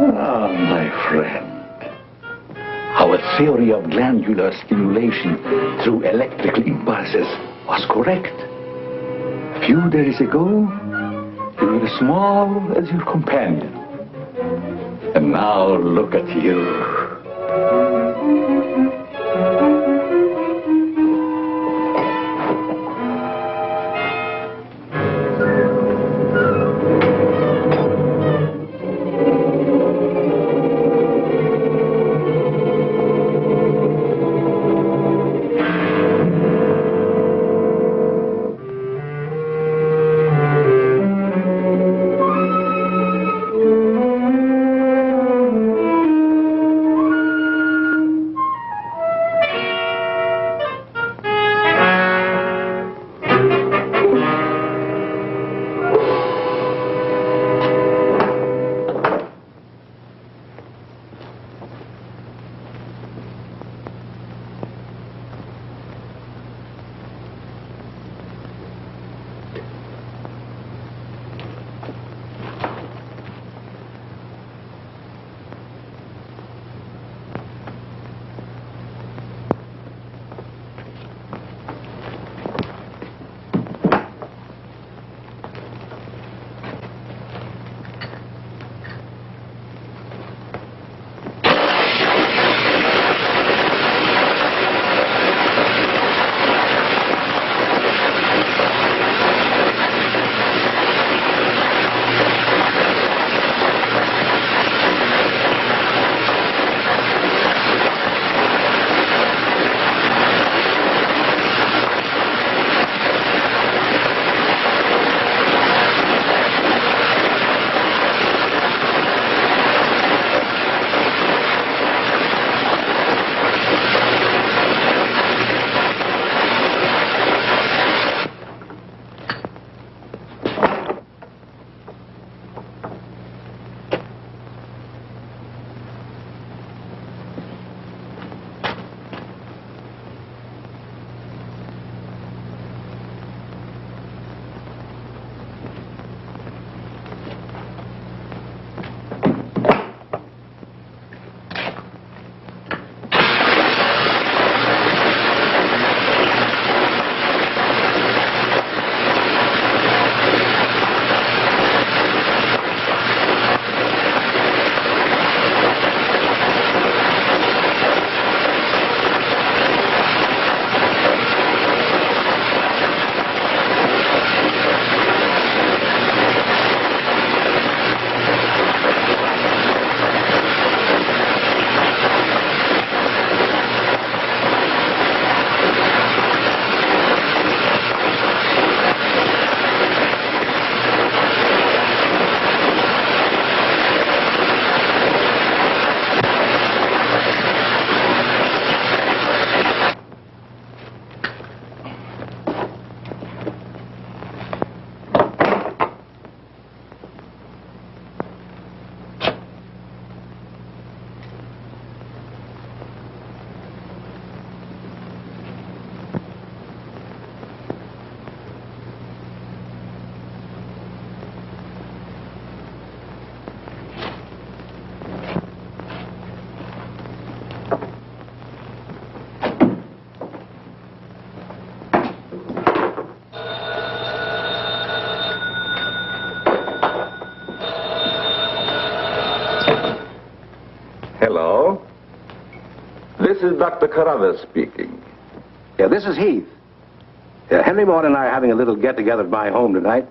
Ah, my friend. Our theory of glandular stimulation through electrical impulses was correct. A few days ago, you were as small as your companion. And now look at you. Hello. This is Dr. Carruthers speaking. Yeah, this is Heath. Henry Maud and I are having a little get-together at my home tonight.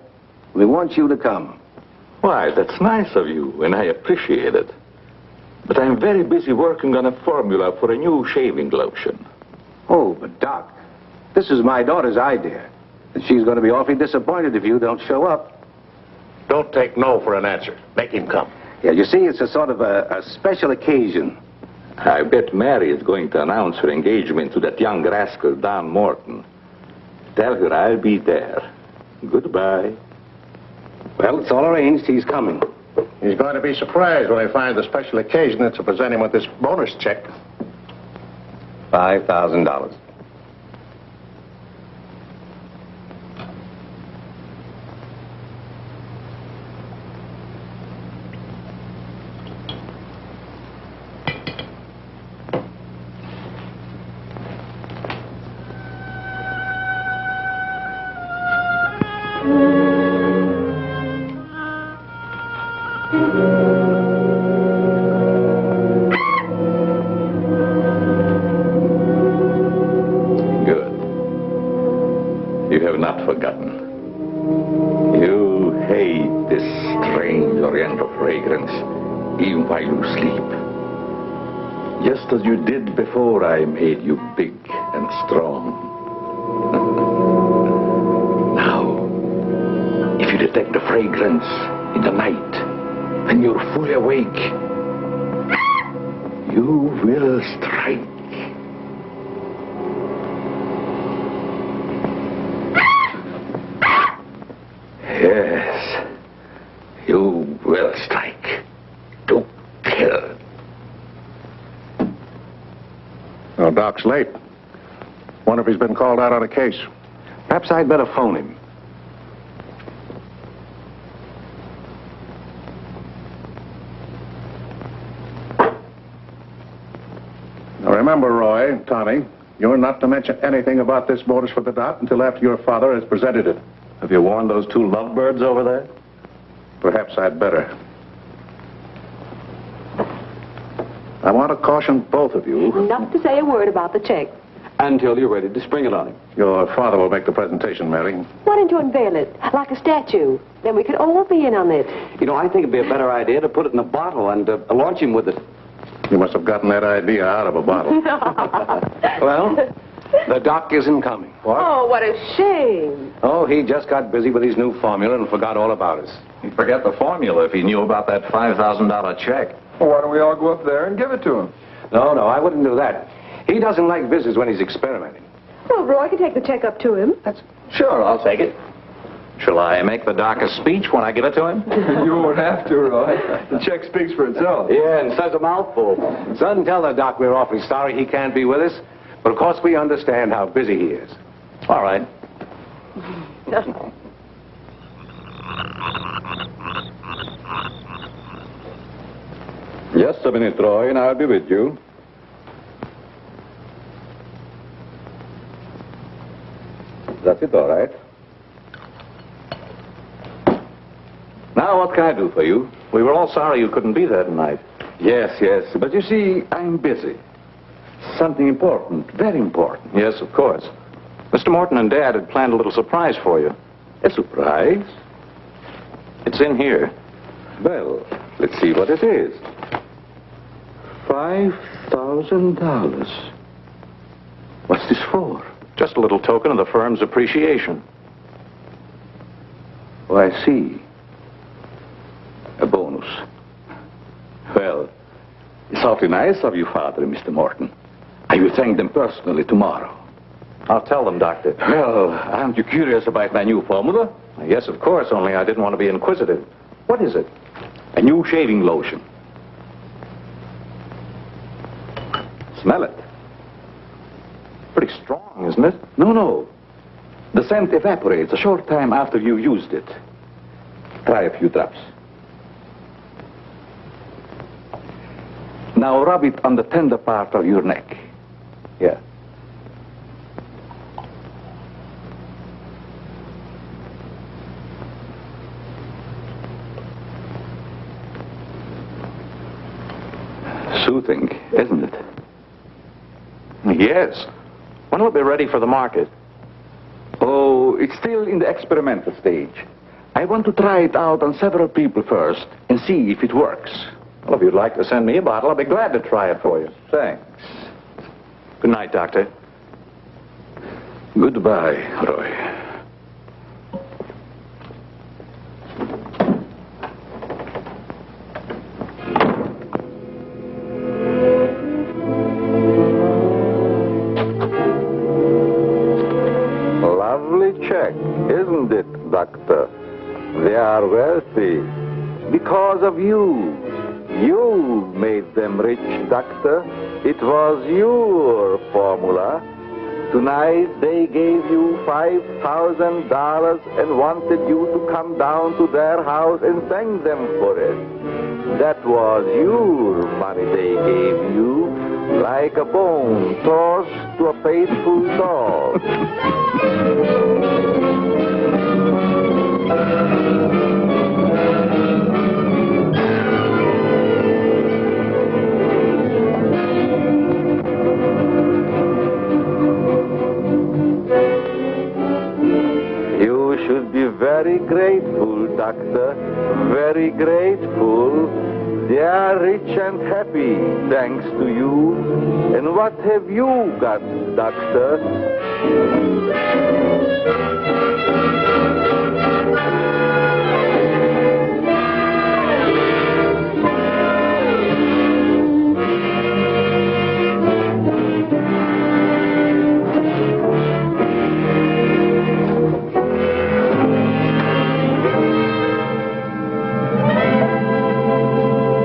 We want you to come. Why, that's nice of you, and I appreciate it. But I'm very busy working on a formula for a new shaving lotion. Oh, but Doc, this is my daughter's idea. And she's going to be awfully disappointed if you don't show up. Don't take no for an answer. Make him come. Yeah, you see, it's a sort of a special occasion. I bet Mary is going to announce her engagement to that young rascal, Don Morton. Tell her I'll be there. Goodbye. Well, it's all arranged. He's coming. He's going to be surprised when he finds the special occasion that's to present him with this bonus check. $5,000. Good. You have not forgotten. You hate this strange oriental fragrance, even while you sleep. Just as you did before I made you big and strong. Now, if you detect the fragrance in the night, when you're fully awake, you will strike. Yes, you will strike to kill. Well, Doc's late. Wonder if he's been called out on a case. Perhaps I'd better phone him. Now remember, Roy, Tommy, you're not to mention anything about this bonus for the Doc until after your father has presented it. Have you warned those two lovebirds over there? Perhaps I'd better. I want to caution both of you. Not to say a word about the check. Until you're ready to spring it on him. Your father will make the presentation, Mary. Why don't you unveil it like a statue? Then we could all be in on it. You know, I think it'd be a better idea to put it in a bottle and launch him with it. You must have gotten that idea out of a bottle. Well, the Doc isn't coming. What? Oh, what a shame. Oh, he just got busy with his new formula and forgot all about us. He'd forget the formula if he knew about that $5,000 check. Well, why don't we all go up there and give it to him? No, I wouldn't do that. He doesn't like visitors when he's experimenting. Well, Roy can take the check up to him. Sure, I'll take it. Shall I make the Doc a speech when I give it to him? You won't have to, Roy. The check speaks for itself. Yeah, and says a mouthful. Son, tell the Doc we're awfully sorry he can't be with us. But of course we understand how busy he is. All right. Just a minute, Roy, and I'll be with you. That's it, all right. Now, what can I do for you? We were all sorry you couldn't be there tonight. Yes, but you see, I'm busy. Something important, very important. Yes, of course. Mr. Morton and Dad had planned a little surprise for you. A surprise? It's in here. Well, let's see what it is. $5,000. What's this for? Just a little token of the firm's appreciation. Oh, I see. A bonus. Well, it's awfully nice of you, Father and Mr. Morton. I will thank them personally tomorrow. I'll tell them, Doctor. Well, aren't you curious about my new formula? Yes, of course, only I didn't want to be inquisitive. What is it? A new shaving lotion. Smell it. Pretty strong, isn't it? No. The scent evaporates a short time after you used it. Try a few drops. Now rub it on the tender part of your neck. Here. Soothing, isn't it? Yes. When will it be ready for the market? Oh, it's still in the experimental stage. I want to try it out on several people first and see if it works. Well, if you'd like to send me a bottle, I'll be glad to try it for you. Thanks. Good night, Doctor. Goodbye, Roy. Lovely check, isn't it, Doctor? They are wealthy because of you. You made them rich, Doctor. It was your formula. Tonight they gave you $5,000 and wanted you to come down to their house and thank them for it. That was your money they gave you, like a bone tossed to a faithful dog. people. They are rich and happy, thanks to you. And what have you got, Doctor?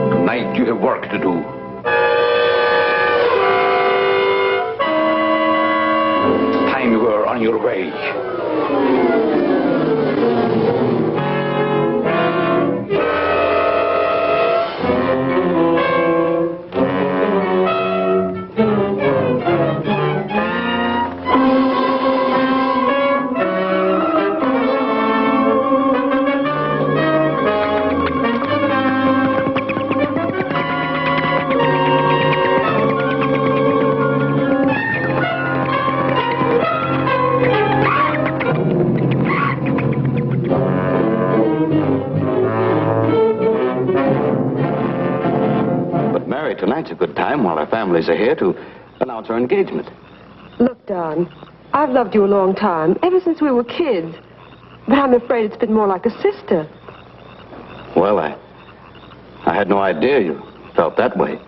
Tonight you have work to do. It's time you were on your way. Tonight's a good time while our families are here to announce our engagement. Look, Don, I've loved you a long time, ever since we were kids. But I'm afraid it's been more like a sister. Well, I had no idea you felt that way.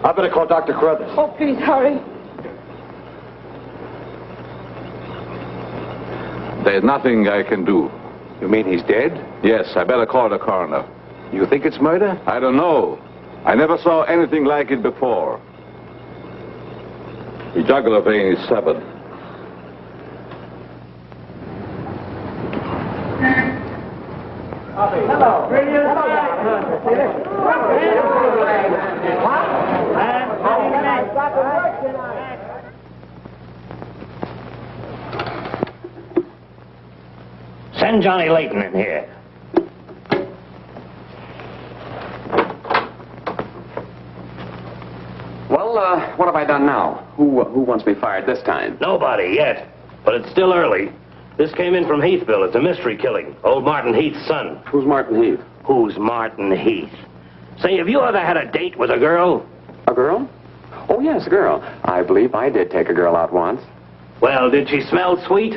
I better call Dr. Carruthers. Oh, please, hurry. There's nothing I can do. You mean he's dead? Yes, I better call the coroner. You think it's murder? I don't know. I never saw anything like it before. The jugular vein is severed. Send Johnny Layton in here. Well, what have I done now? Who wants me fired this time? Nobody yet, but it's still early. This came in from Heathville. It's a mystery killing. Old Martin Heath's son. Who's Martin Heath? Who's Martin Heath? Say, have you ever had a date with a girl? A girl? Oh, yes, a girl. I believe I did take a girl out once. Well, did she smell sweet?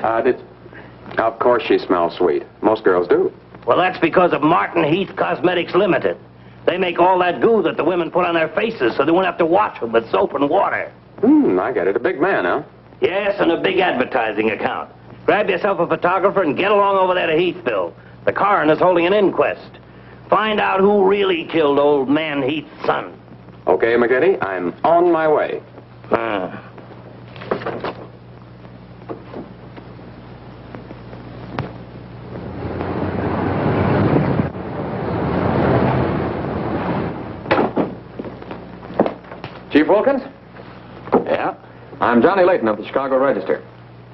Of course she smells sweet. Most girls do. Well, that's because of Martin Heath Cosmetics Limited. They make all that goo that the women put on their faces so they won't have to wash them with soap and water. I get it. A big man, huh? Yes, and a big advertising account. Grab yourself a photographer and get along over there to Heathville. The coroner's holding an inquest. Find out who really killed old man Heath's son. Okay, McGinty, I'm on my way. Chief Wilkins? Yeah? I'm Johnny Layton of the Chicago Register.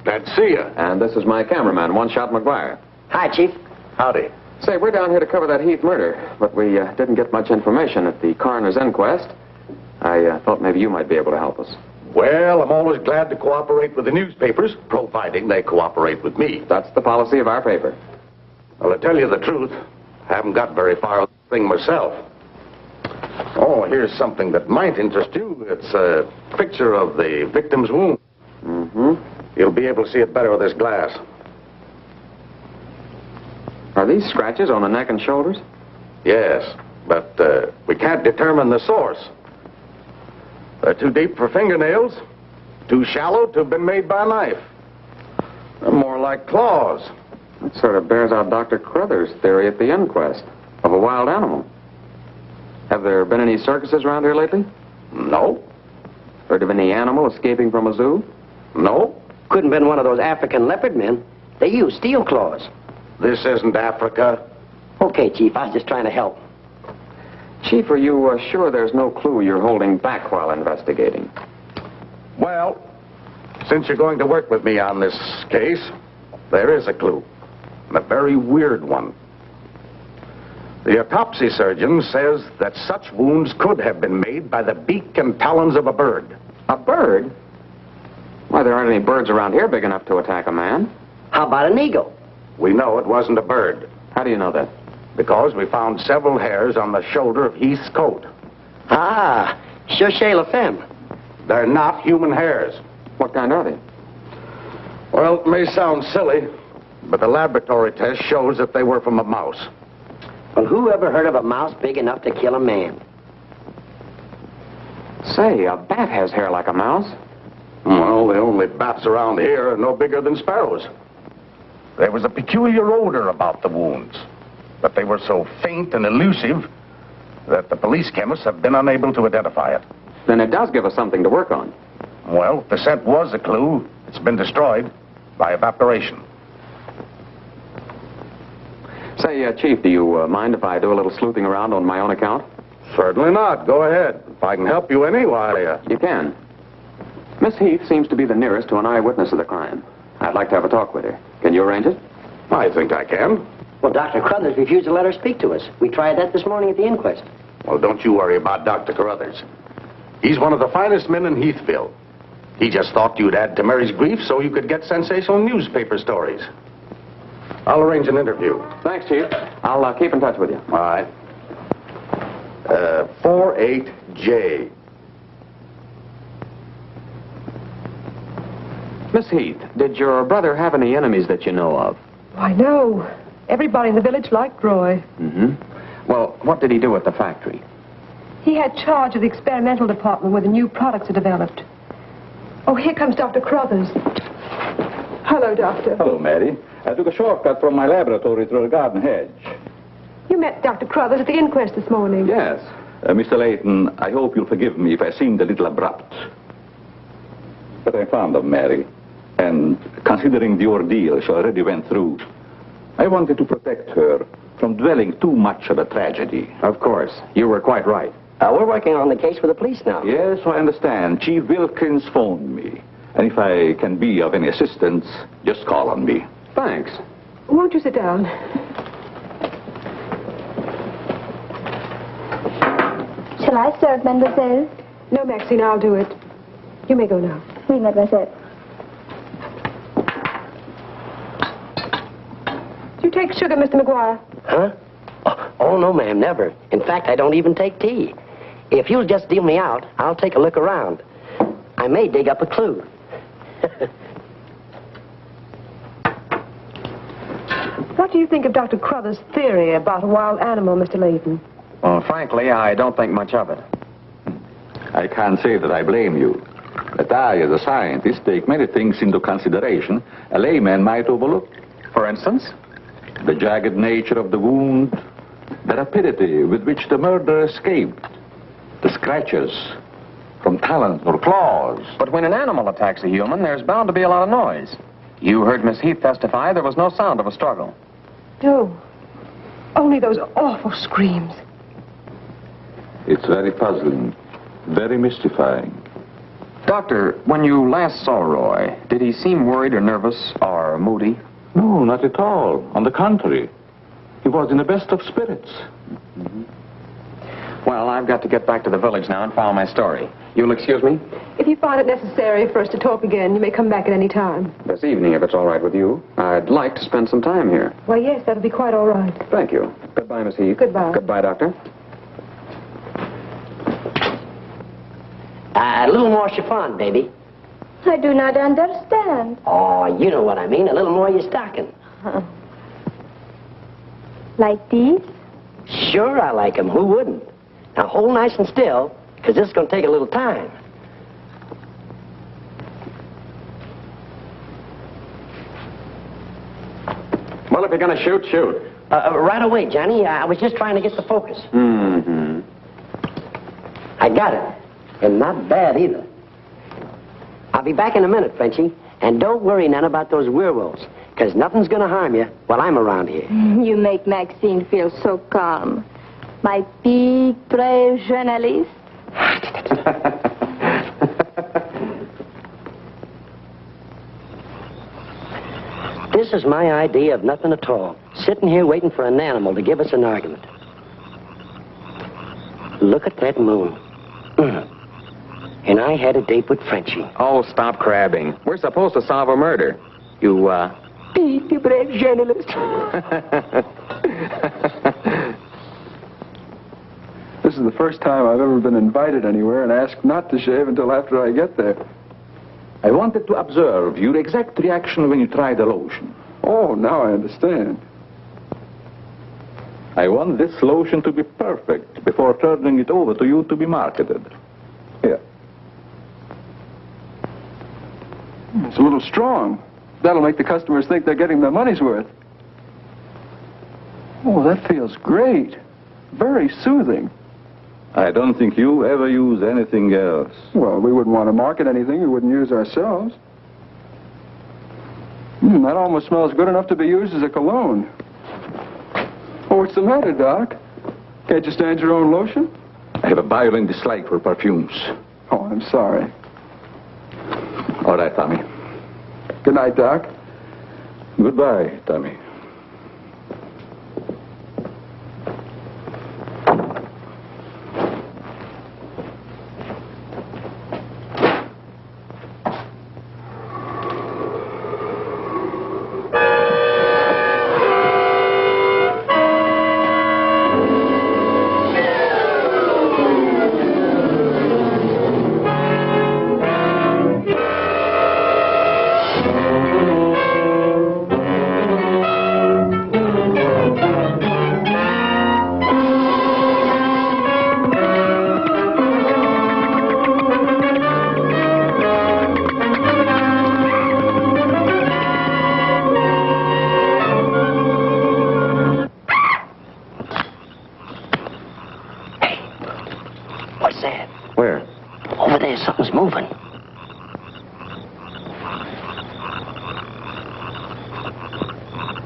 Glad to see you. And this is my cameraman, One Shot McGuire. Hi, Chief. Howdy. Say, we're down here to cover that Heath murder, but we didn't get much information at the coroner's inquest. I thought maybe you might be able to help us. Well, I'm always glad to cooperate with the newspapers, providing they cooperate with me. That's the policy of our paper. Well, to tell you the truth, I haven't got very far with the thing myself. Oh, here's something that might interest you. It's a picture of the victim's wound. You'll be able to see it better with this glass. Are these scratches on the neck and shoulders? Yes, but we can't determine the source. They're too deep for fingernails, too shallow to have been made by a knife. They're more like claws. That sort of bears out Dr. Carruthers' theory at the inquest of a wild animal. Have there been any circuses around here lately? No. Heard of any animal escaping from a zoo? No. Couldn't have been one of those African leopard men. They use steel claws. This isn't Africa. Okay, Chief, I was just trying to help. Chief, are you sure there's no clue you're holding back while investigating? Well, since you're going to work with me on this case, there is a clue. And a very weird one. The autopsy surgeon says that such wounds could have been made by the beak and talons of a bird. A bird? Why, there aren't any birds around here big enough to attack a man. How about an eagle? We know it wasn't a bird. How do you know that? Because we found several hairs on the shoulder of Heath's coat. Ah, chez la femme. They're not human hairs. What kind are they? Well, it may sound silly, but the laboratory test shows that they were from a mouse. Well, who ever heard of a mouse big enough to kill a man? Say, a bat has hair like a mouse. Well, the only bats around here are no bigger than sparrows. There was a peculiar odor about the wounds, but they were so faint and elusive that the police chemists have been unable to identify it. Then it does give us something to work on. Well, if the scent was a clue, it's been destroyed by evaporation. Say, Chief, do you mind if I do a little sleuthing around on my own account? Certainly not. Go ahead. If I can help you any, why... You can. Miss Heath seems to be the nearest to an eyewitness of the crime. I'd like to have a talk with her. Can you arrange it? I think I can. Well, Dr. Crothers refused to let her speak to us. We tried that this morning at the inquest. Well, don't you worry about Dr. Carruthers. He's one of the finest men in Heathville. He just thought you'd add to Mary's grief so you could get sensational newspaper stories. I'll arrange an interview. Thanks, Chief. I'll keep in touch with you. All right. 48J. Miss Heath, did your brother have any enemies that you know of? Why, no. Everybody in the village liked Roy. Mm-hmm. Well, what did he do at the factory? He had charge of the experimental department where the new products are developed. Oh, here comes Dr. Crothers. Hello, Doctor. Hello, Mary. I took a shortcut from my laboratory through a garden hedge. You met Dr. Crothers at the inquest this morning. Yes. Mr. Layton, I hope you'll forgive me if I seemed a little abrupt. But I'm fond of Mary. And considering the ordeal she already went through, I wanted to protect her from dwelling too much on a tragedy. Of course. You were quite right. We're working on the case with the police now. Yes, I understand. Chief Wilkins phoned me. And if I can be of any assistance, just call on me. Thanks. Won't you sit down? Shall I serve, mademoiselle? No, Maxine, I'll do it. You may go now. Oui, mademoiselle. Do you take sugar, Mr. McGuire? Huh? Oh, no, ma'am, never. In fact, I don't even take tea. If you'll just deal me out, I'll take a look around. I may dig up a clue. What do you think of Dr. Crothers' theory about a wild animal, Mr. Layton? Well, frankly, I don't think much of it. I can't say that I blame you. But I, as a scientist, take many things into consideration a layman might overlook. For instance? The jagged nature of the wound, the rapidity with which the murderer escaped, the scratches from talons or claws. But when an animal attacks a human, there's bound to be a lot of noise. You heard Miss Heath testify there was no sound of a struggle. No. Only those awful screams. It's very puzzling, very mystifying. Doctor, when you last saw Roy, did he seem worried or nervous or moody? No, not at all. On the contrary, he was in the best of spirits. Mm-hmm. Well, I've got to get back to the village now and follow my story. You'll excuse me? If you find it necessary for us to talk again, you may come back at any time. This evening, if it's all right with you. I'd like to spend some time here. Why, yes, that'll be quite all right. Thank you. Goodbye, Miss Heath. Goodbye. Goodbye, Doctor. A little more chiffon, baby. I do not understand. Oh, you know what I mean. A little more your stocking. Like these? Sure, I like 'em. Who wouldn't? Now, hold nice and still, because this is going to take a little time. Well, if you're going to shoot, shoot. Right away, Johnny. I was just trying to get the focus. Mm-hmm. I got it. And not bad, either. I'll be back in a minute, Frenchie. And don't worry none about those werewolves, because nothing's going to harm you while I'm around here. You make Maxine feel so calm. My big, brave journalist. This is my idea of nothing at all. Sitting here waiting for an animal to give us an argument. Look at that moon. And I had a date with Frenchie. Oh, stop crabbing. We're supposed to solve a murder. You, Big, brave journalist. This is the first time I've ever been invited anywhere and asked not to shave until after I get there. I wanted to observe your exact reaction when you tried the lotion. Oh, now I understand. I want this lotion to be perfect before turning it over to you to be marketed. Here. It's a little strong. That'll make the customers think they're getting their money's worth. Oh, that feels great. Very soothing. I don't think you ever use anything else. Well, we wouldn't want to market anything we wouldn't use ourselves. That almost smells good enough to be used as a cologne. Oh, what's the matter, Doc? Can't you stand your own lotion? I have a violent dislike for perfumes. Oh, I'm sorry. All right, Tommy. Good night, Doc. Goodbye, Tommy.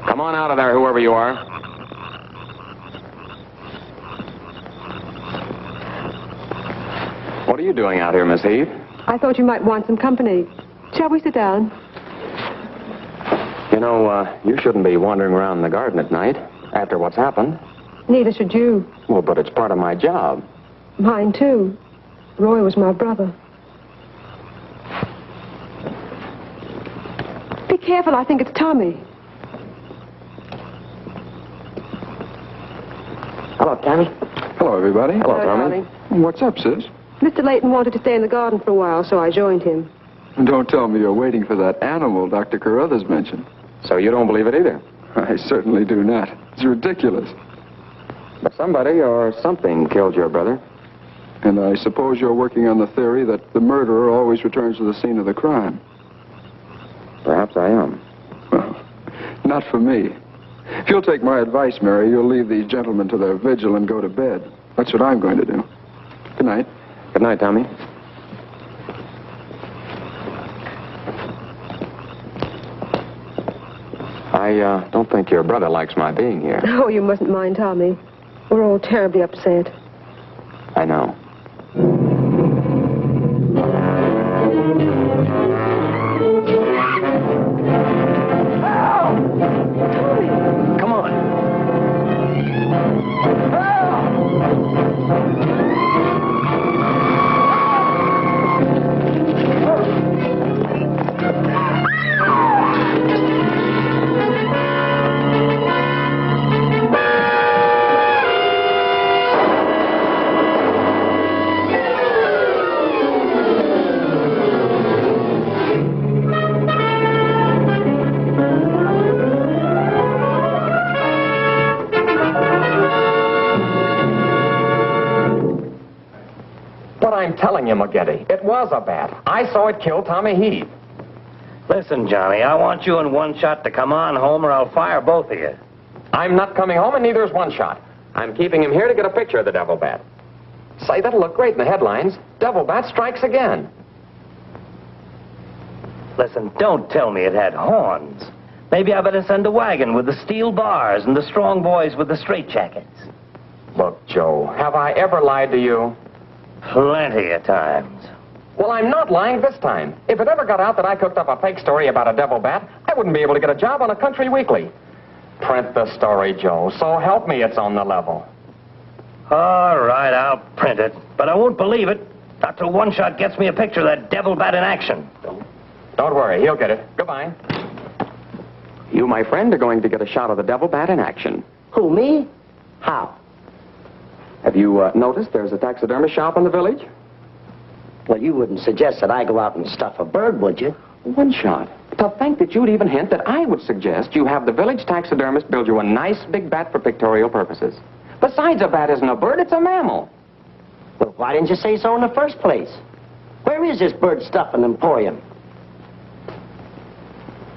Come on out of there, whoever you are. What are you doing out here, Miss Heath? I thought you might want some company. Shall we sit down? You know, you shouldn't be wandering around the garden at night after what's happened. Neither should you. Well, but it's part of my job. Mine, too. Roy was my brother. Be careful, I think it's Tommy. Hello, Tommy. Hello, everybody. Hello, Tommy. Darling. What's up, sis? Mr. Layton wanted to stay in the garden for a while, so I joined him. Don't tell me you're waiting for that animal Dr. Carruthers mentioned. So you don't believe it either? I certainly do not. It's ridiculous. But somebody or something killed your brother. And I suppose you're working on the theory that the murderer always returns to the scene of the crime. Perhaps I am. Well, not for me. If you'll take my advice, Mary, you'll leave these gentlemen to their vigil and go to bed. That's what I'm going to do. Good night. Good night, Tommy. I don't think your brother likes my being here. Oh, you mustn't mind Tommy. We're all terribly upset. I know. Come on. I'm telling you, McGetty, it was a bat. I saw it kill Tommy Heath. Listen, Johnny, I want you and One Shot to come on home or I'll fire both of you. I'm not coming home, and neither is One Shot. I'm keeping him here to get a picture of the devil bat. Say, that'll look great in the headlines. Devil bat strikes again. Listen, don't tell me it had horns. Maybe I better send a wagon with the steel bars and the strong boys with the straitjackets. Look, Joe, have I ever lied to you? Plenty of times. Well, I'm not lying this time. If it ever got out that I cooked up a fake story about a devil bat, I wouldn't be able to get a job on a country weekly. Print the story, Joe. So help me, it's on the level. All right, I'll print it. But I won't believe it. Not till One Shot gets me a picture of that devil bat in action. Don't worry, he'll get it. Goodbye. You, my friend, are going to get a shot of the devil bat in action. Who, me? How? Have you noticed there's a taxidermy shop in the village? Well, you wouldn't suggest that I go out and stuff a bird, would you? One Shot. To think that you'd even hint that I would suggest you have the village taxidermist build you a nice big bat for pictorial purposes. Besides, a bat isn't a bird, it's a mammal. Well, why didn't you say so in the first place? Where is this bird stuffing emporium?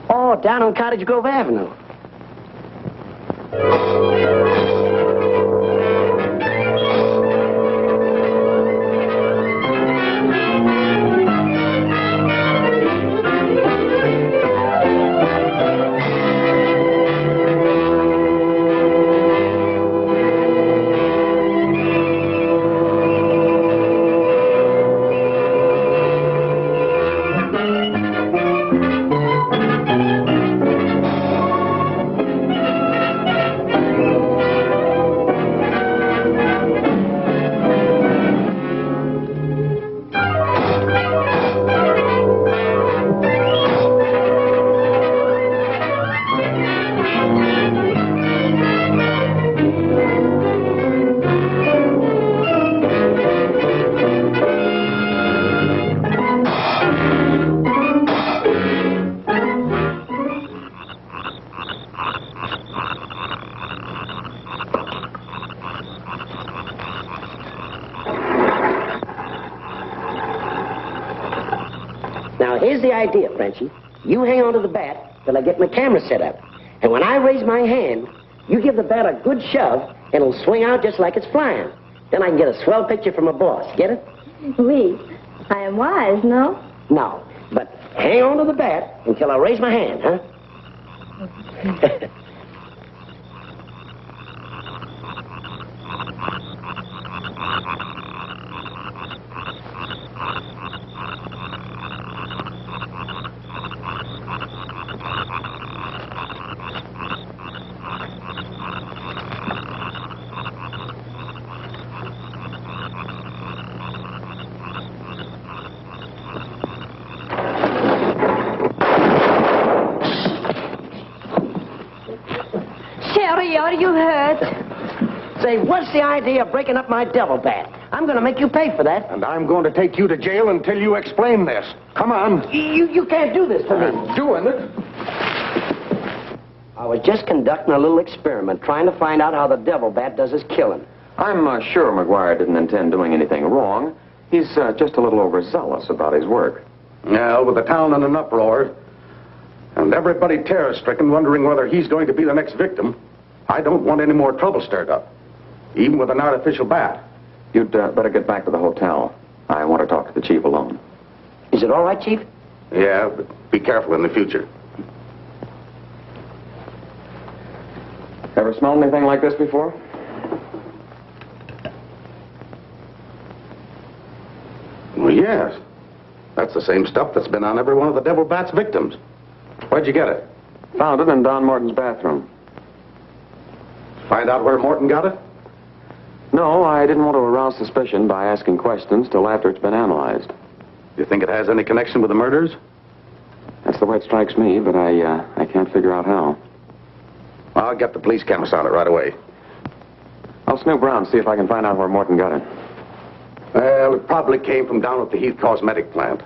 Oh, down on Cottage Grove Avenue. Now, here's the idea, Frenchie. You hang on to the bat till I get my camera set up. And when I raise my hand, you give the bat a good shove, and it'll swing out just like it's flying. Then I can get a swell picture from my boss. Get it? Oui. I am wise, no? No. But hang on to the bat until I raise my hand, huh? Sherry, are you hurt? Say, what's the idea of breaking up my devil bat? I'm going to make you pay for that. And I'm going to take you to jail until you explain this. Come on. You can't do this to me. I'm doing it. I was just conducting a little experiment, trying to find out how the devil bat does his killing. I'm sure McGuire didn't intend doing anything wrong. He's just a little overzealous about his work. Now, with the town in an uproar, and everybody terror-stricken, wondering whether he's going to be the next victim, I don't want any more trouble stirred up, even with an artificial bat. You'd better get back to the hotel. I want to talk to the chief alone. Is it all right, Chief? Yeah, but be careful in the future. Ever smelled anything like this before? Well, yes. That's the same stuff that's been on every one of the devil bat's victims. Where'd you get it? Found it in Don Morton's bathroom. Find out where Morton got it? No, I didn't want to arouse suspicion by asking questions till after it's been analyzed. You think it has any connection with the murders? That's the way it strikes me, but I can't figure out how. I'll get the police cameras on it right away. I'll snoop around, see if I can find out where Morton got it. Well, it probably came from down at the Heath Cosmetic plant.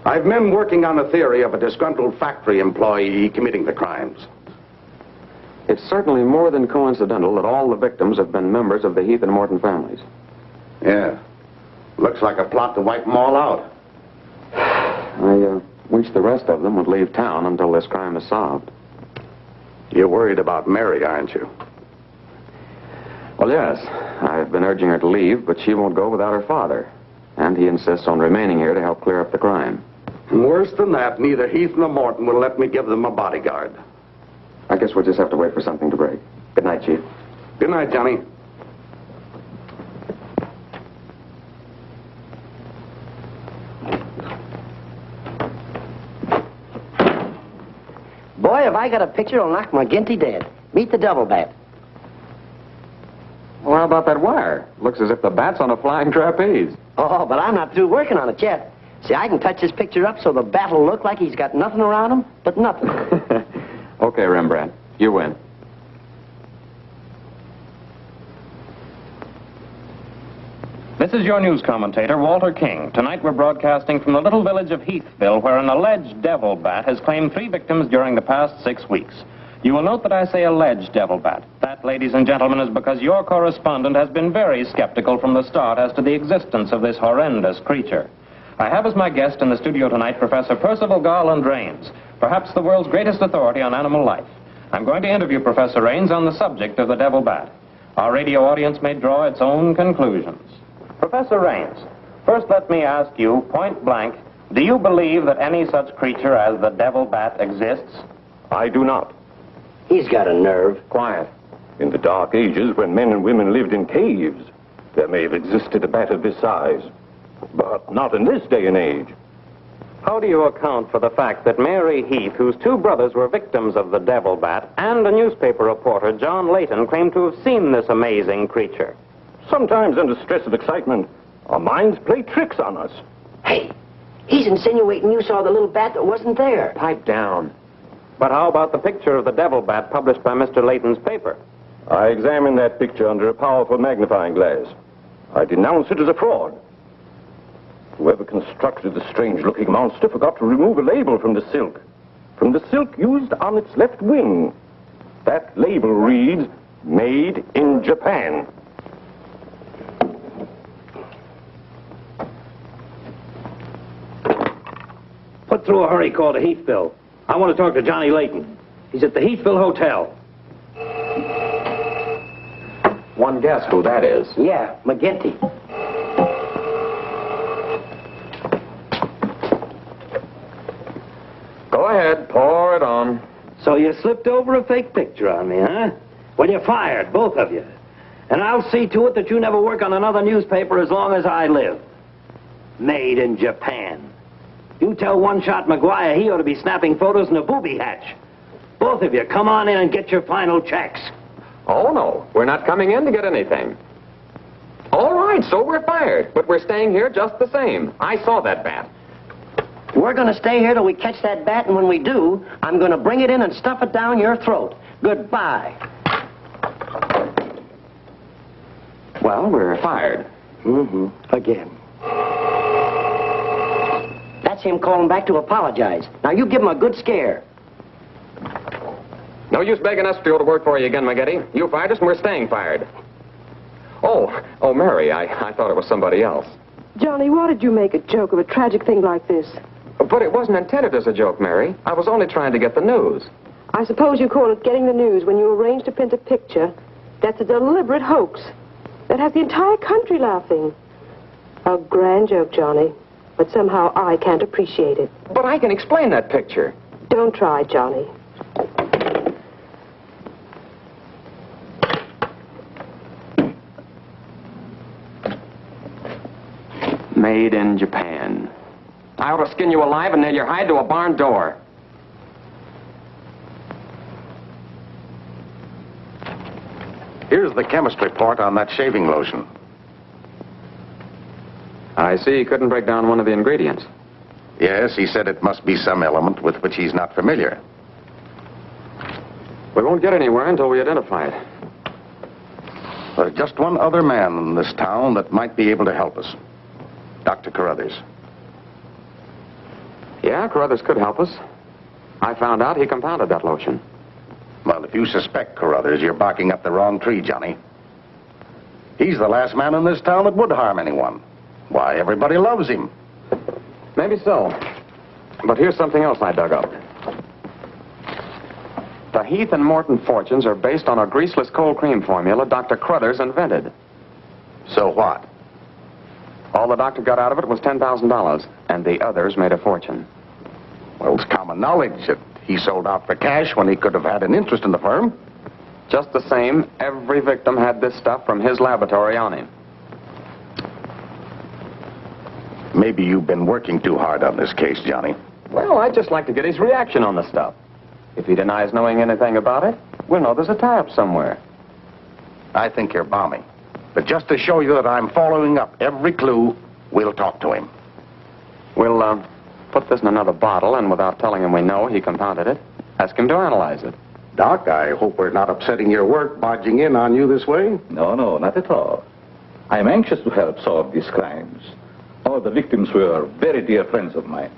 I've men working on a theory of a disgruntled factory employee committing the crimes. It's certainly more than coincidental that all the victims have been members of the Heath and Morton families. Yeah. Looks like a plot to wipe them all out. I wish the rest of them would leave town until this crime is solved. You're worried about Mary, aren't you? Well, yes. I've been urging her to leave, but she won't go without her father. And he insists on remaining here to help clear up the crime. And worse than that, neither Heath nor Morton will let me give them a bodyguard. I guess we'll just have to wait for something to break. Good night, Chief. Good night, Johnny. Boy, have I got a picture that'll knock McGinty dead. Meet the double bat. Well, how about that wire? Looks as if the bat's on a flying trapeze. Oh, but I'm not through working on it yet. See, I can touch this picture up so the bat will look like he's got nothing around him but nothing. Okay, Rembrandt. You win. This is your news commentator, Walter King. Tonight we're broadcasting from the little village of Heathville, where an alleged devil bat has claimed 3 victims during the past 6 weeks. You will note that I say alleged devil bat. That, ladies and gentlemen, is because your correspondent has been very skeptical from the start as to the existence of this horrendous creature. I have as my guest in the studio tonight Professor Percival Garland Rains, perhaps the world's greatest authority on animal life. I'm going to interview Professor Rains on the subject of the devil bat. Our radio audience may draw its own conclusions. Professor Rains, first let me ask you, point blank, do you believe that any such creature as the devil bat exists? I do not. He's got a nerve. Quiet. In the Dark Ages, when men and women lived in caves, there may have existed a bat of this size. But not in this day and age. How do you account for the fact that Mary Heath, whose 2 brothers were victims of the devil bat, and a newspaper reporter, John Layton, claimed to have seen this amazing creature? Sometimes under stress of excitement, our minds play tricks on us. Hey, he's insinuating you saw the little bat that wasn't there. Pipe down. But how about the picture of the devil bat published by Mr. Layton's paper? I examined that picture under a powerful magnifying glass. I denounce it as a fraud. Whoever constructed the strange-looking monster forgot to remove a label from the silk. From the silk used on its left wing. That label reads, "Made in Japan." Put through a hurry call to Heathville. I want to talk to Johnny Layton. He's at the Heathville Hotel. One guess who that is. Yeah, McGinty. Go ahead, pour it on. So you slipped over a fake picture on me, huh? Well, you're fired, both of you. And I'll see to it that you never work on another newspaper as long as I live. Made in Japan. You tell One-Shot McGuire he ought to be snapping photos in a booby hatch. Both of you, come on in and get your final checks. Oh, no. We're not coming in to get anything. All right, so we're fired. But we're staying here just the same. I saw that bat. We're going to stay here till we catch that bat, and when we do, I'm going to bring it in and stuff it down your throat. Goodbye. Well, we're fired. Again. That's him calling back to apologize. Now, you give him a good scare. No use begging us to go to work for you again, McGetty. You fired us, and we're staying fired. Oh, Mary, I thought it was somebody else. Johnny, why did you make a joke of a tragic thing like this? But it wasn't intended as a joke, Mary. I was only trying to get the news. I suppose you call it getting the news when you arrange to print a picture that's a deliberate hoax that has the entire country laughing. A grand joke, Johnny, but somehow I can't appreciate it. But I can explain that picture. Don't try, Johnny. Made in Japan. I ought to skin you alive and nail your hide to a barn door. Here's the chemist report on that shaving lotion. I see he couldn't break down one of the ingredients. Yes, he said it must be some element with which he's not familiar. We won't get anywhere until we identify it. There's just one other man in this town that might be able to help us. Dr. Carruthers. Yeah, Carruthers could help us. I found out he compounded that lotion. Well, if you suspect Carruthers, you're barking up the wrong tree, Johnny. He's the last man in this town that would harm anyone. Why, everybody loves him. Maybe so. But here's something else I dug up. The Heath and Morton fortunes are based on a greaseless cold cream formula Dr. Carruthers invented. So what? All the doctor got out of it was $10,000, and the others made a fortune. Well, it's common knowledge that he sold out for cash when he could have had an interest in the firm. Just the same, every victim had this stuff from his laboratory on him. Maybe you've been working too hard on this case, Johnny. Well, I'd just like to get his reaction on the stuff. If he denies knowing anything about it, we'll know there's a tie-up somewhere. I think you're balmy. But just to show you that I'm following up every clue, we'll talk to him. We'll, put this in another bottle, and without telling him we know he compounded it, ask him to analyze it. Doc, I hope we're not upsetting your work barging in on you this way. No, not at all. I am anxious to help solve these crimes. All the victims were very dear friends of mine.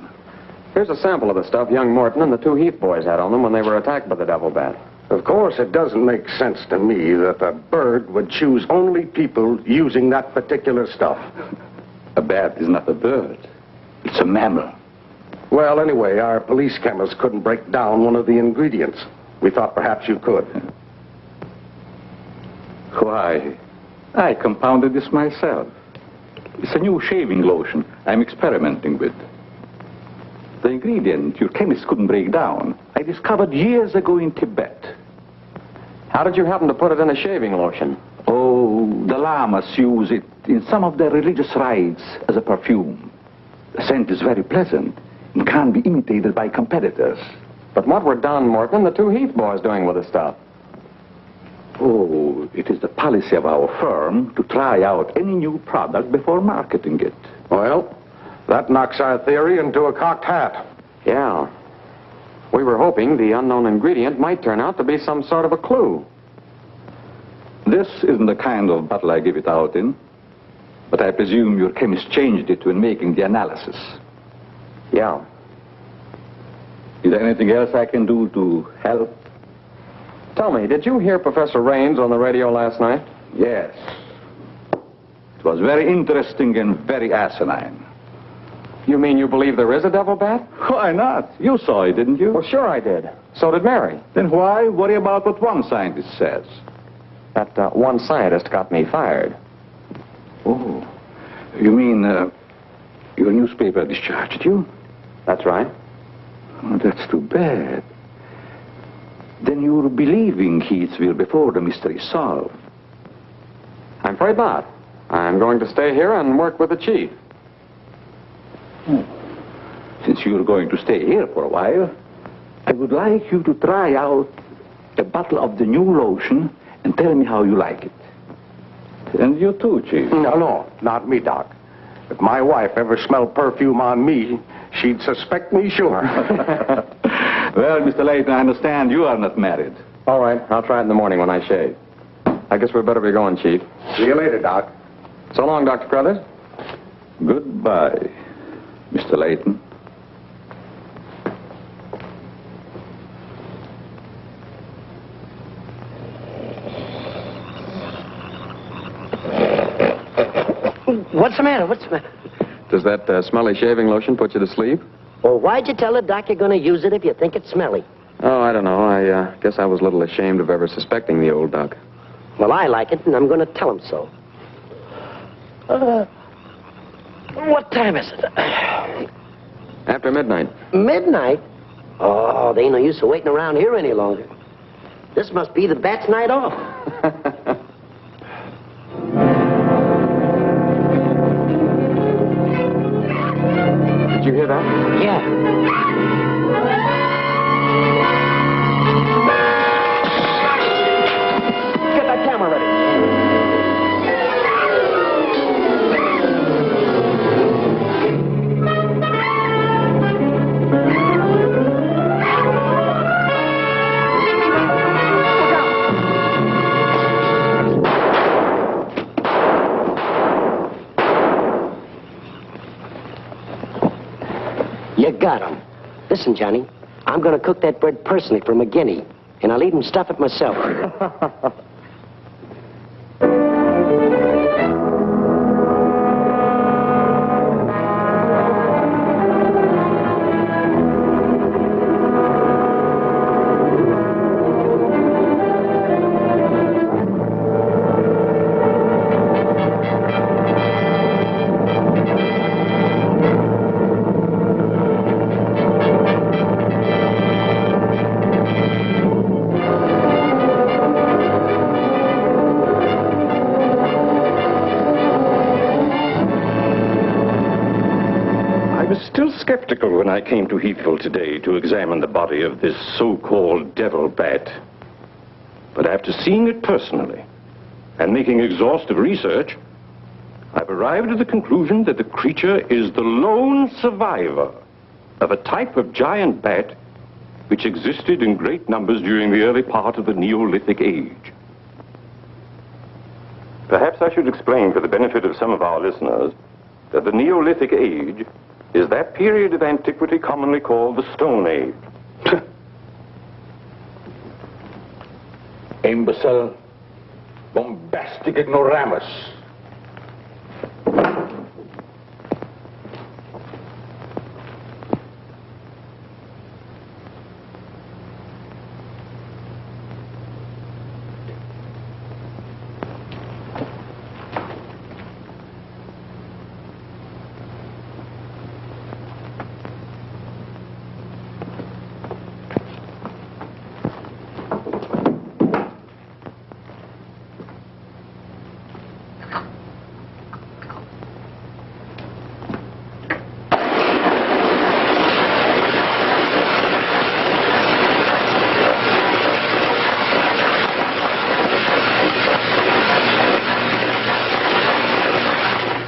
Here's a sample of the stuff young Morton and the two Heath boys had on them when they were attacked by the devil bat. Of course, it doesn't make sense to me that a bird would choose only people using that particular stuff. A bat is not a bird. It's a mammal. Well, anyway, our police chemist couldn't break down one of the ingredients. We thought perhaps you could. Why, I compounded this myself. It's a new shaving lotion I'm experimenting with. The ingredient your chemist couldn't break down, I discovered years ago in Tibet. How did you happen to put it in a shaving lotion? Oh, the lamas use it in some of their religious rites as a perfume. The scent is very pleasant and can't be imitated by competitors. But what were Don Morton and the two Heath boys doing with the stuff? Oh, it is the policy of our firm to try out any new product before marketing it. Well, that knocks our theory into a cocked hat. Yeah. We were hoping the unknown ingredient might turn out to be some sort of a clue. This isn't the kind of bottle I give it out in, but I presume your chemist changed it when making the analysis. Yeah. Is there anything else I can do to help? Tell me, did you hear Professor Raines on the radio last night? Yes. It was very interesting and very asinine. You mean you believe there is a devil bat? Why not? You saw it, didn't you? Well, sure I did. So did Mary. Then why worry about what one scientist says? That one scientist got me fired. Oh. You mean your newspaper discharged you? That's right. Oh, that's too bad. Then you're believing Heathville before the mystery is solved. I'm afraid not. I'm going to stay here and work with the chief. Oh. Since you're going to stay here for a while, I would like you to try out a bottle of the new lotion and tell me how you like it. And you too, Chief. No, not me, Doc. If my wife ever smelled perfume on me, she'd suspect me sure. Well, Mr. Layton, I understand you are not married. All right, I'll try it in the morning when I shave. I guess we'd better be going, Chief. See you later, Doc. So long, Dr. Crothers. Goodbye, Mr. Layton. What's the matter? What's the matter? Does that smelly shaving lotion put you to sleep? Well, why'd you tell the doc you're going to use it if you think it's smelly? Oh, I don't know. I guess I was a little ashamed of ever suspecting the old doc. Well, I like it, and I'm going to tell him so. What time is it? After midnight. Midnight? Oh, they ain't no use of waiting around here any longer. This must be the bat's night off. Did you hear that? Yeah. Get that camera ready. You got him. Listen, Johnny, I'm going to cook that bird personally for McGinney, and I'll even stuff it myself. little skeptical when I came to Heathville today to examine the body of this so-called devil bat. But after seeing it personally and making exhaustive research, I've arrived at the conclusion that the creature is the lone survivor of a type of giant bat which existed in great numbers during the early part of the Neolithic age. Perhaps I should explain for the benefit of some of our listeners that the Neolithic age is that period of antiquity commonly called the Stone Age. Imbecile, bombastic ignoramus.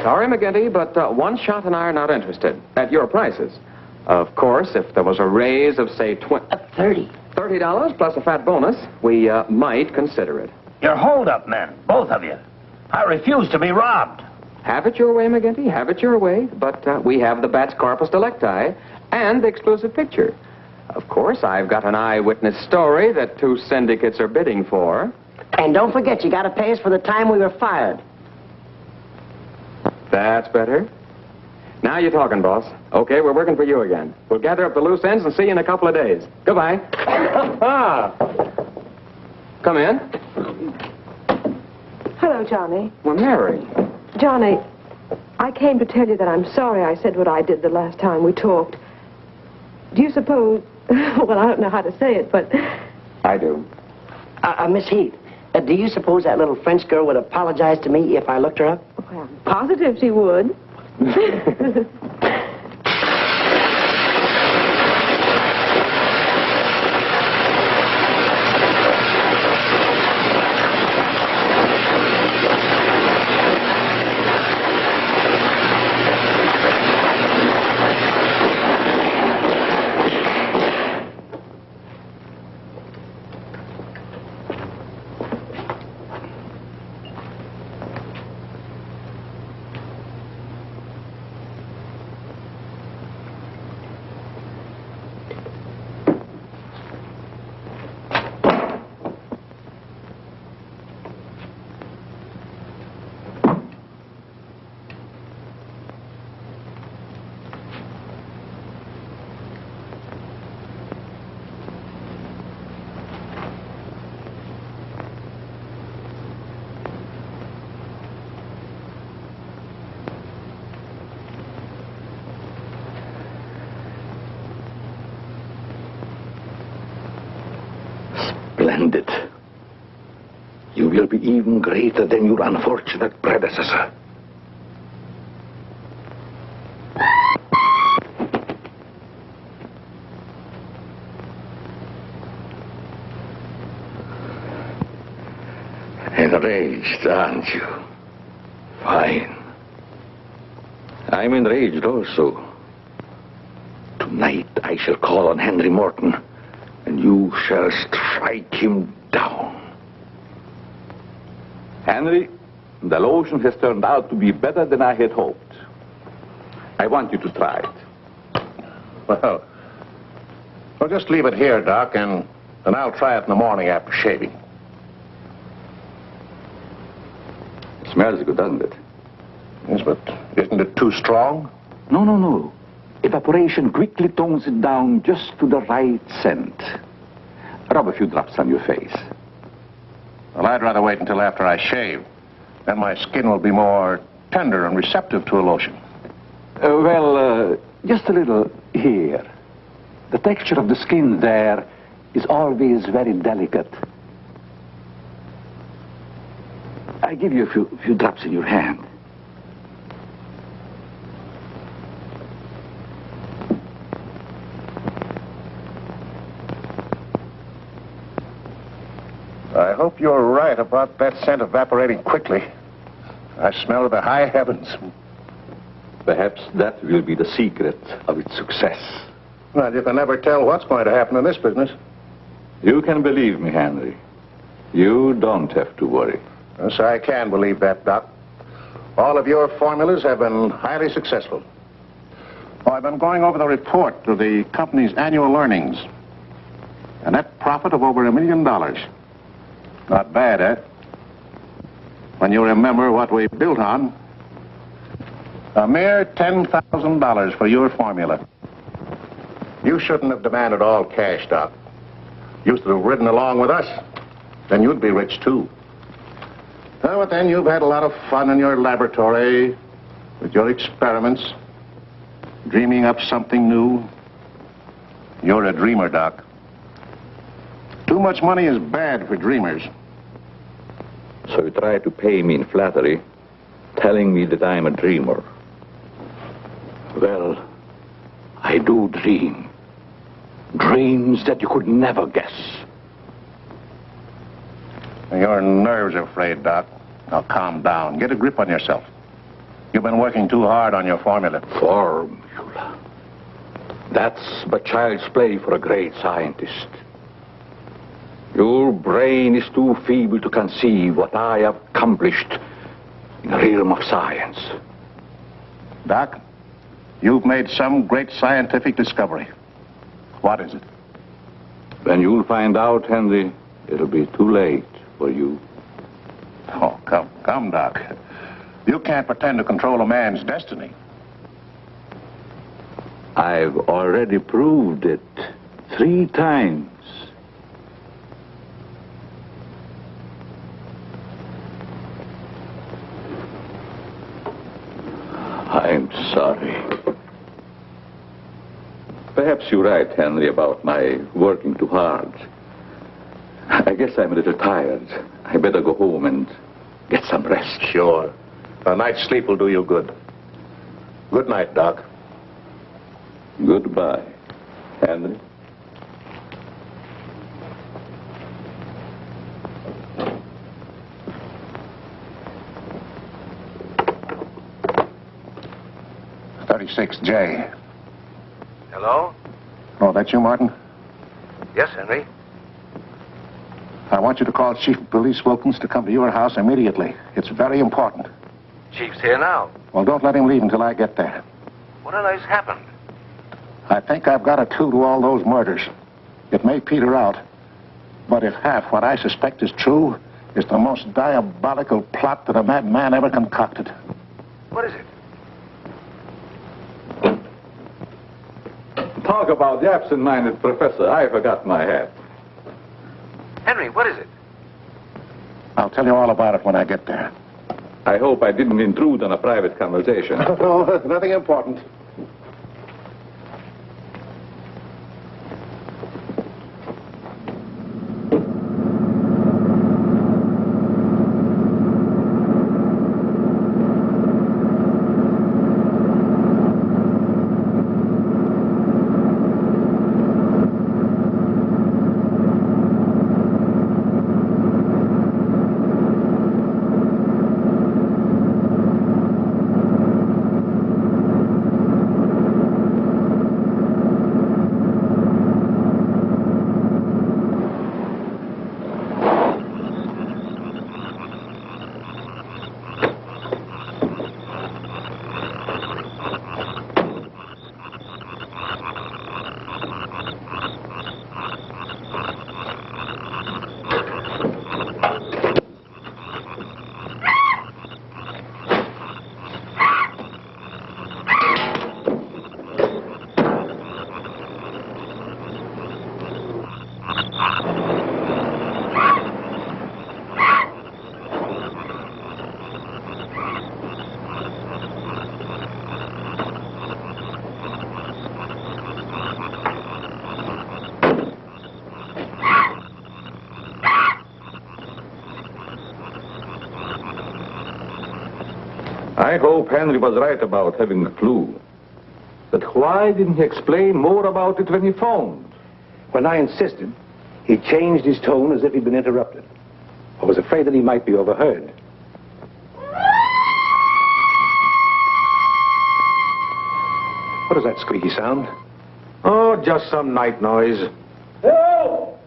Sorry, McGinty, but One Shot and I are not interested. At your prices. Of course, if there was a raise of, say, $30 plus a fat bonus, we might consider it. You're hold-up men, both of you. I refuse to be robbed. Have it your way, McGinty, have it your way. But we have the bat's corpus delicti and the exclusive picture. Of course, I've got an eyewitness story that 2 syndicates are bidding for. And don't forget, you gotta pay us for the time we were fired. That's better. Now you're talking, boss. Okay, we're working for you again. We'll gather up the loose ends and see you in a couple of days. Goodbye. Come in. Hello, Johnny. Well, Mary. Johnny, I came to tell you that I'm sorry I said what I did the last time we talked. Do you suppose... well, I don't know how to say it, but... I do. Miss Heath, do you suppose that little French girl would apologize to me if I looked her up? Well, I'm positive she would. Splendid. You will be even greater than your unfortunate predecessor. Enraged, aren't you? Fine. I'm enraged also. Tonight I shall call on Henry Morton, and you shall strike him down. Henry, the lotion has turned out to be better than I had hoped. I want you to try it. Well, we'll just leave it here, Doc, and I'll try it in the morning after shaving. It smells good, doesn't it? Yes, but isn't it too strong? No. Evaporation quickly tones it down just to the right scent. Rub a few drops on your face. Well, I'd rather wait until after I shave. Then my skin will be more tender and receptive to a lotion. Just a little here. The texture of the skin there is always very delicate. I give you a few drops in your hand. I hope you're right about that scent evaporating quickly. I smell the high heavens. Perhaps that will be the secret of its success. Well, you can never tell what's going to happen in this business. You can believe me, Henry. You don't have to worry. Yes, I can believe that, Doc. All of your formulas have been highly successful. Oh, I've been going over the report of the company's annual earnings. A net profit of over $1 million. Not bad, eh? When you remember what we built on. A mere $10,000 for your formula. You shouldn't have demanded all cash, Doc. You should have ridden along with us. Then you'd be rich, too. But then you've had a lot of fun in your laboratory with your experiments, dreaming up something new. You're a dreamer, Doc. Too much money is bad for dreamers. So you try to pay me in flattery, telling me that I'm a dreamer. Well, I do dream. Dreams that you could never guess. Your nerves are frayed, Doc. Now calm down. Get a grip on yourself. You've been working too hard on your formula. Formula. That's but child's play for a great scientist. Your brain is too feeble to conceive what I have accomplished in the realm of science. Doc, you've made some great scientific discovery. What is it? When you'll find out, Henry, it'll be too late for you. Oh, come, Doc. You can't pretend to control a man's destiny. I've already proved it 3 times. I'm sorry. Perhaps you're right, Henry, about my working too hard. I guess I'm a little tired. I better go home and get some rest. Sure. A night's sleep will do you good. Good night, Doc. Goodbye, Henry. J. Hello? Oh, that's you, Martin? Yes, Henry. I want you to call Chief of Police Wilkins to come to your house immediately. It's very important. Chief's here now. Well, don't let him leave until I get there. What on earth's happened? I think I've got a clue to all those murders. It may peter out, but if half what I suspect is true, it's the most diabolical plot that a madman ever concocted. What is it? Talk about the absent-minded professor. I forgot my hat. Henry, what is it? I'll tell you all about it when I get there. I hope I didn't intrude on a private conversation. No, nothing important. I hope Henry was right about having a clue. But why didn't he explain more about it when he phoned? When I insisted, he changed his tone as if he'd been interrupted. I was afraid that he might be overheard. What is that squeaky sound? Oh, just some night noise. Help!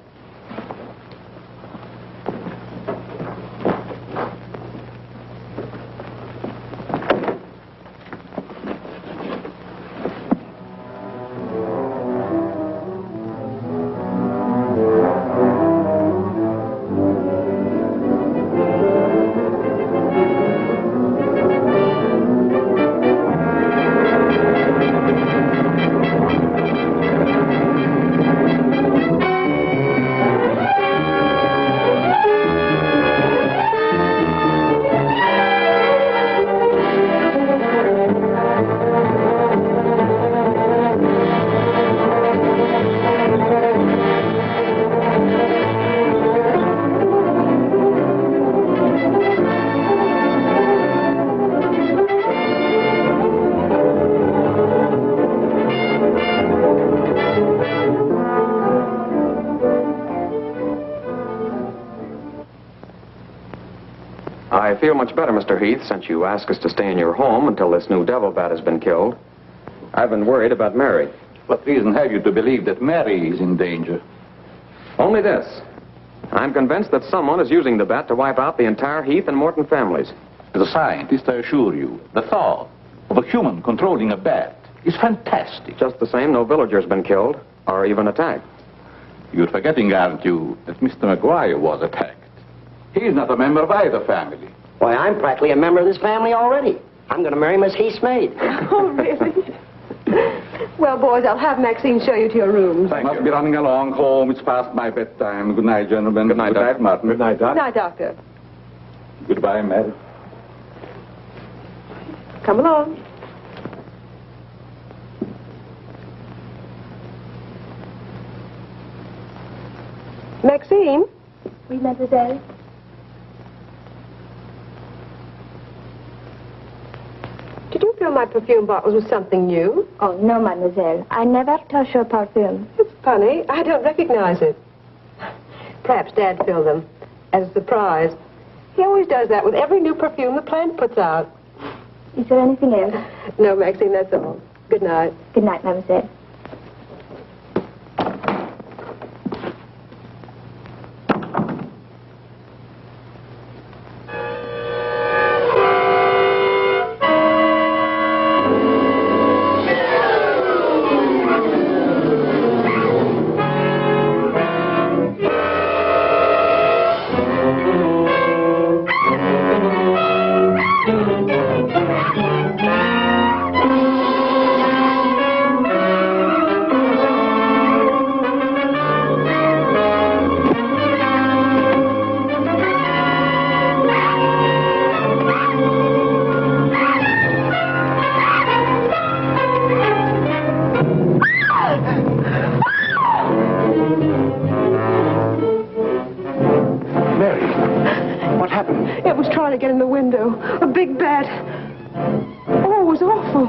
I feel much better, Mr. Heath, since you asked us to stay in your home until this new devil bat has been killed. I've been worried about Mary. What reason have you to believe that Mary is in danger? Only this. I'm convinced that someone is using the bat to wipe out the entire Heath and Morton families. As a scientist, I assure you, the thought of a human controlling a bat is fantastic. Just the same, no villager's been killed or even attacked. You're forgetting, aren't you, that Mr. McGuire was attacked. He's not a member of either family. Why, I'm practically a member of this family already. I'm going to marry Miss Heath's maid. Oh, really? Well, boys, I'll have Maxine show you to your rooms. I must be running along home. It's past my bedtime. Good night, gentlemen. Good night, Good night, Martin. Good night, Doc. Good night, Doctor. Goodbye, Mary. Come along. Maxine? Oui, mademoiselle. Did you fill my perfume bottles with something new? Oh, no, mademoiselle. I never touch your perfume. It's funny. I don't recognize it. Perhaps Dad filled them as a surprise. He always does that with every new perfume the plant puts out. Is there anything else? No, Maxine, that's all. Good night. Good night, mademoiselle. To get in the window. A big bat. Oh, it was awful.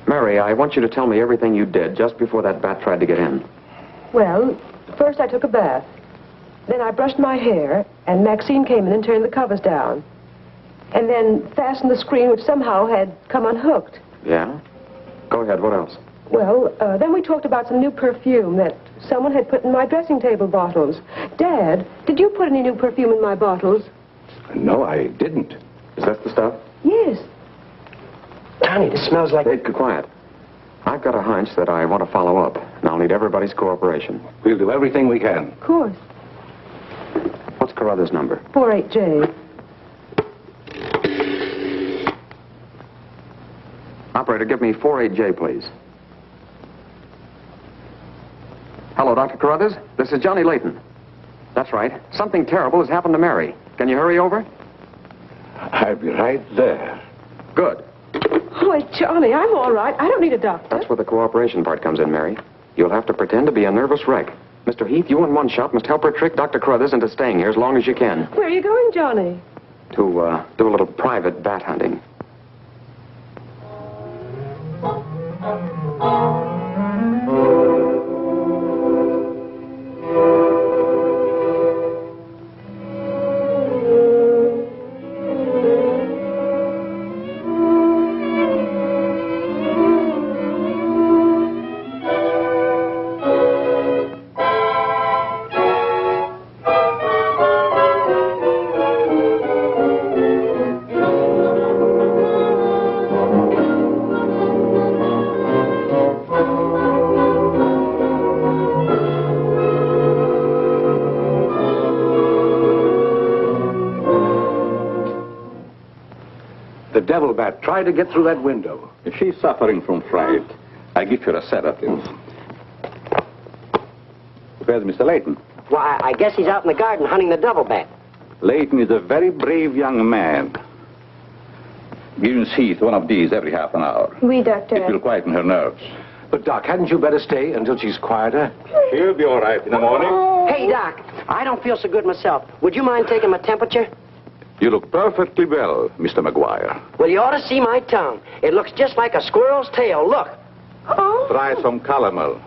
Mary, I want you to tell me everything you did just before that bat tried to get in. Well, first I took a bath. Then I brushed my hair, and Maxine came in and turned the covers down. And then fastened the screen, which somehow had come unhooked. Yeah? Go ahead, what else? Well, then we talked about some new perfume that someone had put in my dressing table bottles. Dad, did you put any new perfume in my bottles? No, I didn't. Is that the stuff? Yes. Johnny, this smells like... Hey, quiet. I've got a hunch that I want to follow up, and I'll need everybody's cooperation. We'll do everything we can. Of course. What's Carruthers' number? 48J. Operator, give me 48J, please. Hello, Dr. Carruthers. This is Johnny Layton. That's right. Something terrible has happened to Mary. Can you hurry over? I'll be right there. Good. Oh, Johnny, I'm all right. I don't need a doctor. That's where the cooperation part comes in, Mary. You'll have to pretend to be a nervous wreck. Mr. Heath, you and One Shot must help her trick Dr. Carruthers into staying here as long as you can. Where are you going, Johnny? To, do a little private bat hunting. The devil bat tried to get through that window. If she's suffering from fright, I give her a sedative. Where's Mr. Layton? Why, I guess he's out in the garden hunting the devil bat. Layton is a very brave young man. Give Miss Heath one of these every half an hour. Oui, doctor. It will quieten her nerves. But, Doc, hadn't you better stay until she's quieter? She'll be all right in the morning. Hey, Doc, I don't feel so good myself. Would you mind taking my temperature? You look perfectly well, Mr. McGuire. Well, you ought to see my tongue. It looks just like a squirrel's tail. Look. Oh. Try some calomel.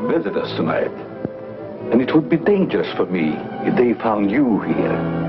Visitors tonight. And it would be dangerous for me if they found you here.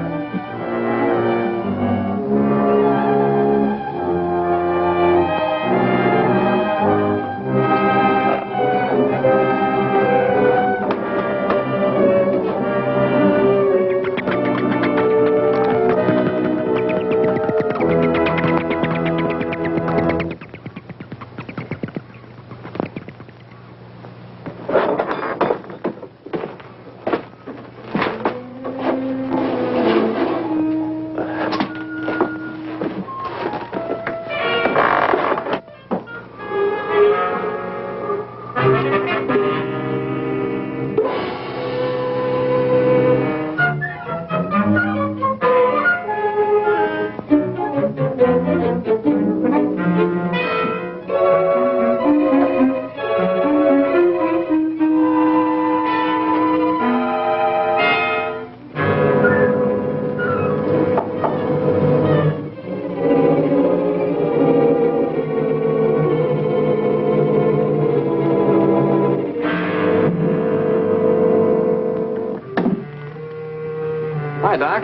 Hi, Doc.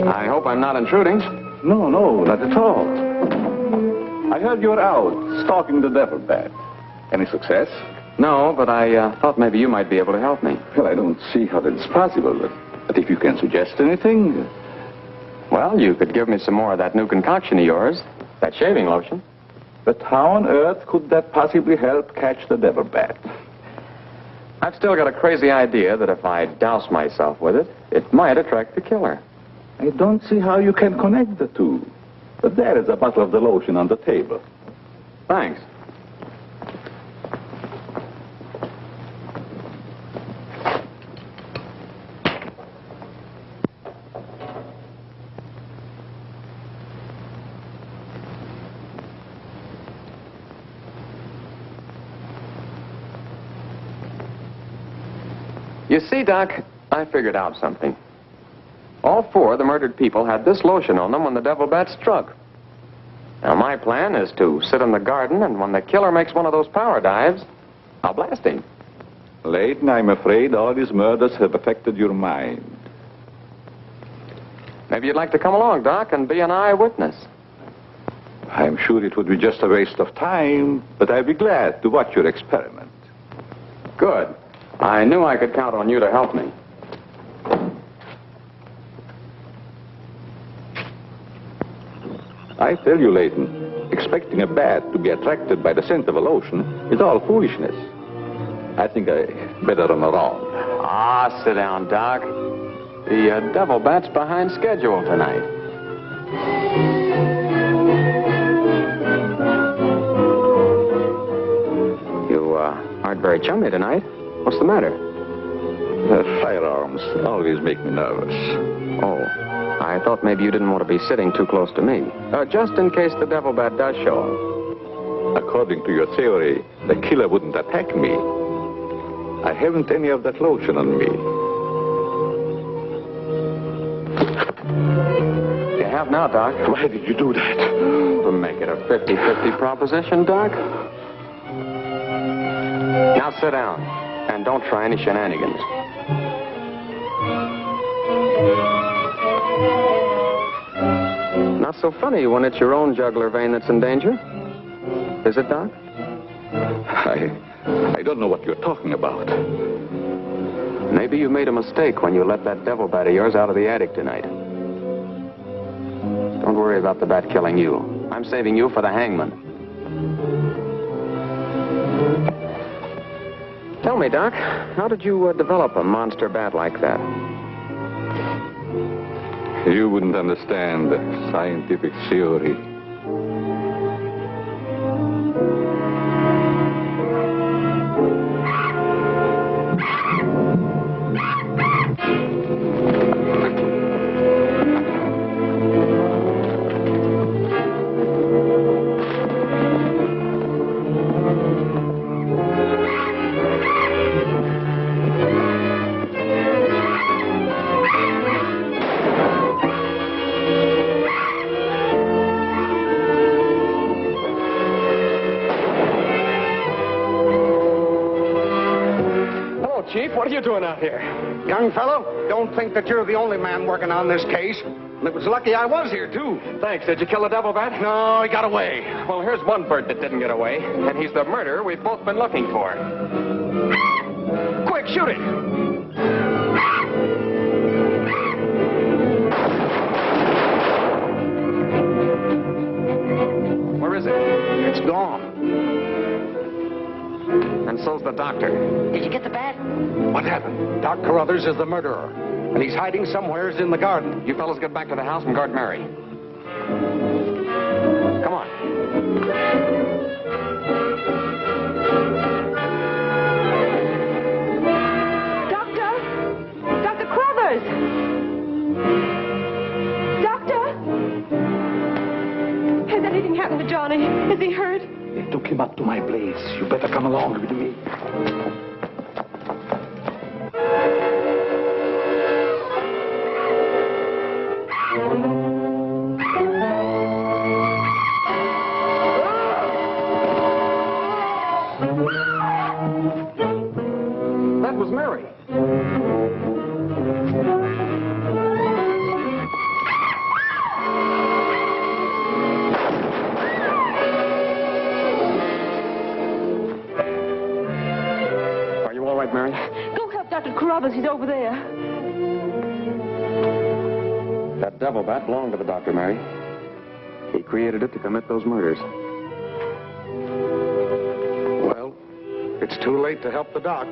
I hope I'm not intruding. No, not at all. I heard you were out stalking the devil bat. Any success? No, but I thought maybe you might be able to help me. Well, I don't see how that's possible, but if you can suggest anything... Well, you could give me some more of that new concoction of yours, that shaving lotion. But how on earth could that possibly help catch the devil bat? I've still got a crazy idea that if I douse myself with it, it might attract the killer. I don't see how you can connect the two. But there is a bottle of the lotion on the table. Thanks. You see, Doc, I figured out something. All four of the murdered people had this lotion on them when the devil bat struck. Now, my plan is to sit in the garden, and when the killer makes one of those power dives, I'll blast him. Layton, I'm afraid all these murders have affected your mind. Maybe you'd like to come along, Doc, and be an eyewitness. I'm sure it would be just a waste of time, but I'd be glad to watch your experiment. Good. I knew I could count on you to help me. I tell you, Layton, expecting a bat to be attracted by the scent of a lotion is all foolishness. I think I better run around. Ah, sit down, Doc. The devil bat's behind schedule tonight. You aren't very chummy tonight. What's the matter? Firearms always make me nervous. Oh, I thought maybe you didn't want to be sitting too close to me. Just in case the devil bat does show up. According to your theory, the killer wouldn't attack me. I haven't any of that lotion on me. You have now, Doc. Why did you do that? To make it a 50-50 proposition, Doc. Now sit down, and don't try any shenanigans. Not so funny when it's your own jugular vein that's in danger. Is it, Doc? I don't know what you're talking about. Maybe you made a mistake when you let that devil bat of yours out of the attic tonight. Don't worry about the bat killing you. I'm saving you for the hangman. Tell me, Doc, how did you develop a monster bat like that? You wouldn't understand the scientific theory. Chief, what are you doing out here? Young fellow, don't think that you're the only man working on this case. And it was lucky I was here, too. Thanks. Did you kill the devil bat? No, he got away. Well, here's one bird that didn't get away, and he's the murderer we've both been looking for. Quick, shoot it! Where is it? It's gone. And so's the doctor. Did you get the bat? What happened? Doc Carruthers is the murderer, and he's hiding somewheres in the garden. You fellas get back to the house and guard Mary. Come on. Dr. Carruthers! Doctor! Has anything happened to Johnny? Is he hurt? They took him up to my place. You better come along with me. That was Mary. Are you all right, Mary? Go help Dr. Carruthers. He's over there. That devil bat belonged to the doctor, Mary. He created it to commit those murders. Well, it's too late to help the doc.